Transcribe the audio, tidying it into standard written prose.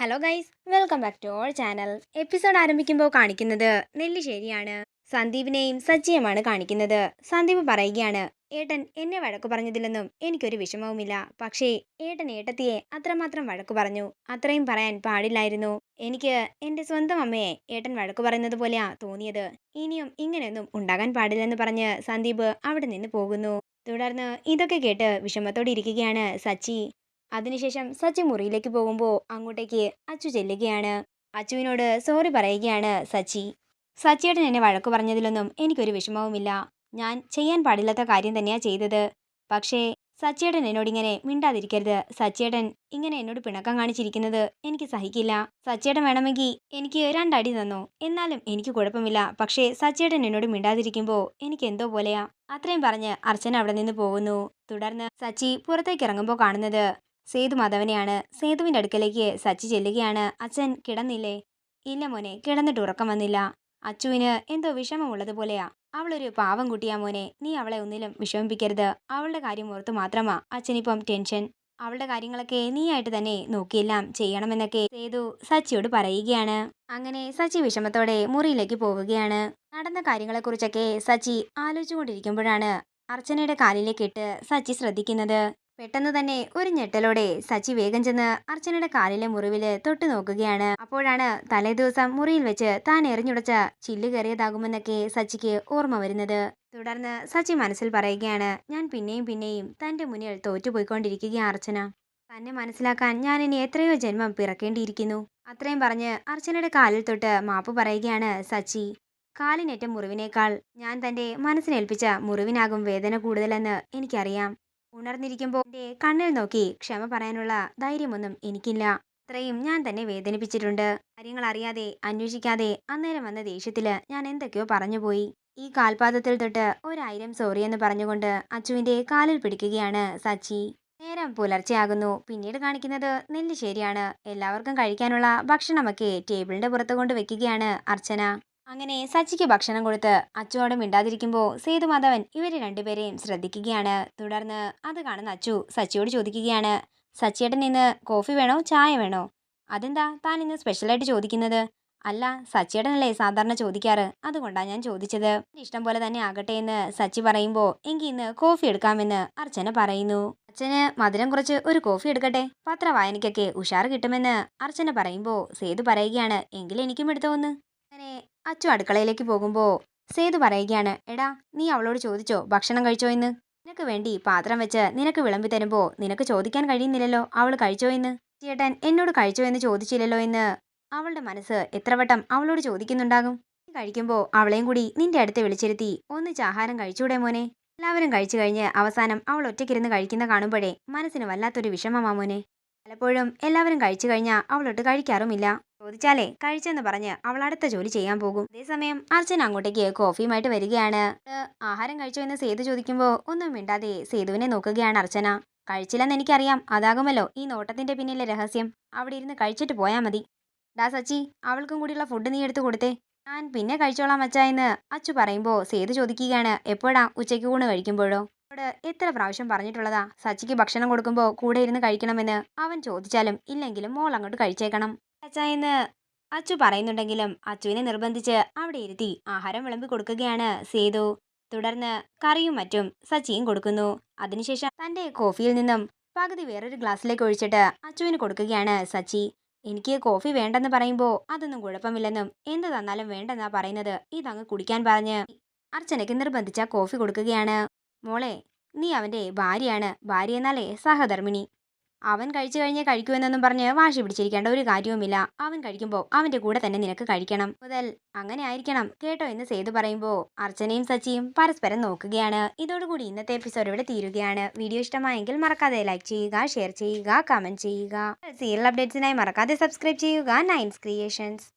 Hello guys, welcome back to our channel. Episode ആരംഭിക്കുമ്പോൾ കാണിക്കുന്നത് നെല്ലിശ്ശേരിയാണ്. സന്ദീപിനെയും സച്ചിയുമാണ് കാണിക്കുന്നത്. സന്ദീപ് പറയുകയാണ്, ഏട്ടൻ എന്നെ വഴക്കു പറഞ്ഞതിലൊന്നും എനിക്കൊരു വിഷമവുമില്ല. പക്ഷേ ഏട്ടൻ ഏട്ടത്തിയെ അത്രമാത്രം വഴക്കു പറഞ്ഞു. അത്രയും പറയാൻ പാടില്ലായിരുന്നു. എനിക്ക് എൻ്റെ സ്വന്തം അമ്മയെ ഏട്ടൻ വഴക്കു പറയുന്നത് പോലെയാ തോന്നിയത്. ഇനിയും ഇങ്ങനെയൊന്നും ഉണ്ടാകാൻ പാടില്ലെന്ന് പറഞ്ഞ് സന്ദീപ് അവിടെ നിന്ന് പോകുന്നു. തുടർന്ന് ഇതൊക്കെ കേട്ട് വിഷമത്തോടെ ഇരിക്കുകയാണ് സച്ചി. അതിനുശേഷം സച്ചി മുറിയിലേക്ക് പോകുമ്പോൾ അങ്ങോട്ടേക്ക് അച്ചു ചെല്ലുകയാണ്. അച്ചുവിനോട് സോറി പറയുകയാണ് സച്ചി. സച്ചിയേട്ടൻ എന്നെ വഴക്കു പറഞ്ഞതിലൊന്നും എനിക്കൊരു വിഷമവുമില്ല. ഞാൻ ചെയ്യാൻ പാടില്ലാത്ത കാര്യം തന്നെയാ ചെയ്തത്. പക്ഷേ സച്ചിയേട്ടൻ എന്നോട് ഇങ്ങനെ മിണ്ടാതിരിക്കരുത്. സച്ചിയേട്ടൻ ഇങ്ങനെ എന്നോട് പിണക്കം കാണിച്ചിരിക്കുന്നത് എനിക്ക് സഹിക്കില്ല. സച്ചിയേട്ടൻ വേണമെങ്കിൽ എനിക്ക് രണ്ടടി തന്നോ, എന്നാലും എനിക്ക് കുഴപ്പമില്ല. പക്ഷേ സച്ചിയേട്ടൻ എന്നോട് മിണ്ടാതിരിക്കുമ്പോൾ എനിക്ക് എന്തോ പോലെയാ. അത്രയും പറഞ്ഞ് അർച്ചന അവിടെ നിന്ന് പോകുന്നു. തുടർന്ന് സച്ചി പുറത്തേക്ക് ഇറങ്ങുമ്പോൾ കാണുന്നത് സേതുമാധവനെയാണ്. സേതുവിൻ്റെ അടുക്കലേക്ക് സച്ചി ചെല്ലുകയാണ്. അച്ഛൻ കിടന്നില്ലേ? ഇല്ല മോനെ, കിടന്നിട്ട് ഉറക്കം വന്നില്ല. അച്ചുവിന് എന്തോ വിഷമമുള്ളതുപോലെയാ. അവളൊരു പാവം കുട്ടിയാ മോനെ, നീ അവളെ ഒന്നിലും വിഷമിപ്പിക്കരുത്. അവളുടെ കാര്യം ഓർത്ത് മാത്രമാ അച്ഛനിപ്പം ടെൻഷൻ. അവളുടെ കാര്യങ്ങളൊക്കെ നീയായിട്ട് തന്നെ നോക്കിയെല്ലാം ചെയ്യണമെന്നൊക്കെ സേതു സച്ചിയോട് പറയുകയാണ്. അങ്ങനെ സച്ചി വിഷമത്തോടെ മുറിയിലേക്ക് പോവുകയാണ്. നടന്ന കാര്യങ്ങളെക്കുറിച്ചൊക്കെ സച്ചി ആലോചിച്ചുകൊണ്ടിരിക്കുമ്പോഴാണ് അർച്ചനയുടെ കാലിലേക്കിട്ട് സച്ചി ശ്രദ്ധിക്കുന്നത്. പെട്ടെന്ന് തന്നെ ഒരു ഞെട്ടലോടെ സച്ചി വേഗം ചെന്ന് അർച്ചനയുടെ കാലിലെ മുറിവില് തൊട്ടു നോക്കുകയാണ്. അപ്പോഴാണ് തലേദിവസം മുറിയിൽ വെച്ച് താൻ എറിഞ്ഞുടച്ച ചില്ല് കയറിയതാകുമെന്നൊക്കെ സച്ചിക്ക് ഓർമ്മ വരുന്നത്. തുടർന്ന് സച്ചി മനസ്സിൽ പറയുകയാണ്, ഞാൻ പിന്നെയും പിന്നെയും തന്റെ മുന്നിൽ തോറ്റുപോയിക്കൊണ്ടിരിക്കുകയാണ് അർച്ചന. തന്നെ മനസ്സിലാക്കാൻ ഞാൻ ഇനി എത്രയോ ജന്മം പിറക്കേണ്ടിയിരിക്കുന്നു. അത്രയും പറഞ്ഞ് അർച്ചനയുടെ കാലിൽ തൊട്ട് മാപ്പ് പറയുകയാണ് സച്ചി. കാലിനേറ്റ മുറിവിനേക്കാൾ ഞാൻ തന്റെ മനസ്സിനേൽപ്പിച്ച മുറിവിനാകും വേദന കൂടുതലെന്ന് എനിക്കറിയാം. ഉണർന്നിരിക്കുമ്പോൾ എൻ്റെ കണ്ണിൽ നോക്കി ക്ഷമ പറയാനുള്ള ധൈര്യമൊന്നും എനിക്കില്ല. അത്രയും ഞാൻ തന്നെ വേദനിപ്പിച്ചിട്ടുണ്ട്. കാര്യങ്ങൾ അറിയാതെ അന്വേഷിക്കാതെ അന്നേരം വന്ന ദേഷ്യത്തില് ഞാൻ എന്തൊക്കെയോ പറഞ്ഞുപോയി. ഈ കാൽപാദത്തിൽ തൊട്ട് 1000 സോറി എന്ന് പറഞ്ഞുകൊണ്ട് അച്ചുവിന്റെ കാലിൽ പിടിക്കുകയാണ് സച്ചി. നേരം പുലർച്ചെയാകുന്നു. പിന്നീട് കാണിക്കുന്നത് നെല്ലിശ്ശേരിയാണ്. എല്ലാവർക്കും കഴിക്കാനുള്ള ഭക്ഷണമൊക്കെ ടേബിളിന്റെ പുറത്ത് കൊണ്ട് വെക്കുകയാണ് അർച്ചന. അങ്ങനെ സച്ചിക്ക് ഭക്ഷണം കൊടുത്ത് അച്ചുവോടെ മിണ്ടാതിരിക്കുമ്പോൾ സേതുമാധവൻ ഇവരെ രണ്ടുപേരെയും ശ്രദ്ധിക്കുകയാണ്. തുടർന്ന് അത് കാണുന്ന അച്ചു സച്ചിയോട് ചോദിക്കുകയാണ്, സച്ചിയേട്ടൻ ഇന്ന് കോഫി വേണോ ചായ വേണോ? അതെന്താ താൻ ഇന്ന് സ്പെഷ്യലായിട്ട് ചോദിക്കുന്നത്? അല്ല, സച്ചിയേട്ടനല്ലേ സാധാരണ ചോദിക്കാറ്, അതുകൊണ്ടാണ് ഞാൻ ചോദിച്ചത്. ഇഷ്ടം പോലെ തന്നെ ആകട്ടെ എന്ന് സച്ചി പറയുമ്പോൾ എങ്കിൽ ഇന്ന് കോഫി എടുക്കാമെന്ന് അർച്ചന പറയുന്നു. അച്ഛന് മധുരം കുറച്ച് ഒരു കോഫി എടുക്കട്ടെ, പത്രവായനയ്ക്കൊക്കെ ഉഷാറ് കിട്ടുമെന്ന് അർച്ചന പറയുമ്പോൾ സേതു പറയുകയാണ്, എങ്കിൽ എനിക്കും എടുത്തോന്ന്. അങ്ങനെ അച്ചു അടുക്കളയിലേക്ക് പോകുമ്പോൾ സേതു പറയുകയാണ്, എടാ നീ അവളോട് ചോദിച്ചോ ഭക്ഷണം കഴിച്ചോ എന്ന്? നിനക്ക് വേണ്ടി പാത്രം വെച്ച് നിനക്ക് വിളമ്പി തരുമ്പോൾ നിനക്ക് ചോദിക്കാൻ കഴിയുന്നില്ലല്ലോ അവൾ കഴിച്ചോ എന്ന്. ചേട്ടൻ എന്നോട് കഴിച്ചോ എന്ന് ചോദിച്ചില്ലല്ലോ എന്ന് അവളുടെ മനസ്സ് എത്ര വട്ടം അവളോട് ചോദിക്കുന്നുണ്ടാകും. നീ കഴിക്കുമ്പോൾ അവളെയും കൂടി നിന്റെ അടുത്ത് വിളിച്ചിരുത്തി ഒന്നിച്ച് ആഹാരം കഴിച്ചൂടെ മോനെ? എല്ലാവരും കഴിച്ചു കഴിഞ്ഞ് അവസാനം അവൾ ഒറ്റയ്ക്കിരുന്ന് കഴിക്കുന്ന കാണുമ്പോഴേ മനസ്സിന് വല്ലാത്തൊരു വിഷമമാ മോനെ. പലപ്പോഴും എല്ലാവരും കഴിച്ചു കഴിഞ്ഞാൽ അവളൊട്ട് കഴിക്കാറുമില്ല. ചോദിച്ചാലേ കഴിച്ചെന്ന് പറഞ്ഞ് അവൾ അടുത്ത ജോലി ചെയ്യാൻ പോകും. അതേസമയം അർച്ചന അങ്ങോട്ടേക്ക് കോഫിയുമായിട്ട് വരികയാണ്. ആഹാരം കഴിച്ചോ എന്ന് സേതു ചോദിക്കുമ്പോൾ ഒന്നും മിണ്ടാതെ സേതുവിനെ നോക്കുകയാണ് അർച്ചന. കഴിച്ചില്ലെന്ന് എനിക്കറിയാം, അതാകുമല്ലോ ഈ നോട്ടത്തിന്റെ പിന്നിലെ രഹസ്യം. അവിടെ ഇരുന്ന് കഴിച്ചിട്ട് പോയാ മതി. ഡാ സച്ചി, അവൾക്കും കൂടിയുള്ള ഫുഡ് നീ എടുത്തു കൊടുത്തേ. ഞാൻ പിന്നെ കഴിച്ചോളാം അച്ഛാ എന്ന് അച്ചു പറയുമ്പോൾ സേതു ചോദിക്കുകയാണ്, എപ്പോഴാ? ഉച്ചയ്ക്ക് ഊണ് കഴിക്കുമ്പോഴോ? എത്ര പ്രാവശ്യം പറഞ്ഞിട്ടുള്ളതാ സച്ചിക്ക് ഭക്ഷണം കൊടുക്കുമ്പോൾ കൂടെ ഇരുന്ന് കഴിക്കണമെന്ന്. അവൻ ചോദിച്ചാലും ഇല്ലെങ്കിലും മോൾ അങ്ങോട്ട് കഴിച്ചേക്കണം അച്ഛാ എന്ന് അച്ചു പറയുന്നുണ്ടെങ്കിലും അച്ചുവിനെ നിർബന്ധിച്ച് അവിടെ ഇരുത്തി ആഹാരം വിളമ്പി കൊടുക്കുകയാണ് സേതു. തുടർന്ന് കറിയും മറ്റും സച്ചിയും കൊടുക്കുന്നു. അതിനുശേഷം തന്റെ കോഫിയിൽ നിന്നും പകുതി വേറൊരു ഗ്ലാസ്സിലേക്ക് ഒഴിച്ചിട്ട് അച്ചുവിന് കൊടുക്കുകയാണ് സച്ചി. എനിക്ക് കോഫി വേണ്ടെന്ന് പറയുമ്പോൾ അതൊന്നും കുഴപ്പമില്ലെന്നും എന്ത് തന്നാലും വേണ്ടെന്നാ പറയുന്നത്, ഇതങ്ങ് കുടിക്കാൻ പറഞ്ഞ് അർച്ചനയ്ക്ക് നിർബന്ധിച്ച കോഫി കൊടുക്കുകയാണ്. മോളെ, നീ അവന്റെ ഭാര്യയാണ്. ഭാര്യ എന്നാലേ സഹധർമ്മിണി. അവൻ കഴിച്ചു കഴിഞ്ഞേ കഴിക്കൂ എന്നൊന്നും പറഞ്ഞ് വാശി പിടിച്ചിരിക്കേണ്ട ഒരു കാര്യവുമില്ല. അവൻ കഴിക്കുമ്പോൾ അവന്റെ കൂടെ തന്നെ നിനക്ക് കഴിക്കണം മുതൽ അങ്ങനെ ആയിരിക്കണം കേട്ടോ എന്ന് സേതു പറയുമ്പോൾ അർച്ചനയും സച്ചിയും പരസ്പരം നോക്കുകയാണ്. ഇതോടുകൂടി ഇന്നത്തെ എപ്പിസോഡ് ഇവിടെ തീരുകയാണ്. വീഡിയോ ഇഷ്ടമായെങ്കിൽ മറക്കാതെ ലൈക്ക് ചെയ്യുക, ഷെയർ ചെയ്യുക, കമന്റ് ചെയ്യുക. സീരിയൽ അപ്ഡേറ്റ്സിനായി മറക്കാതെ സബ്സ്ക്രൈബ് ചെയ്യുക നയൻസ് ക്രിയേഷൻസ്.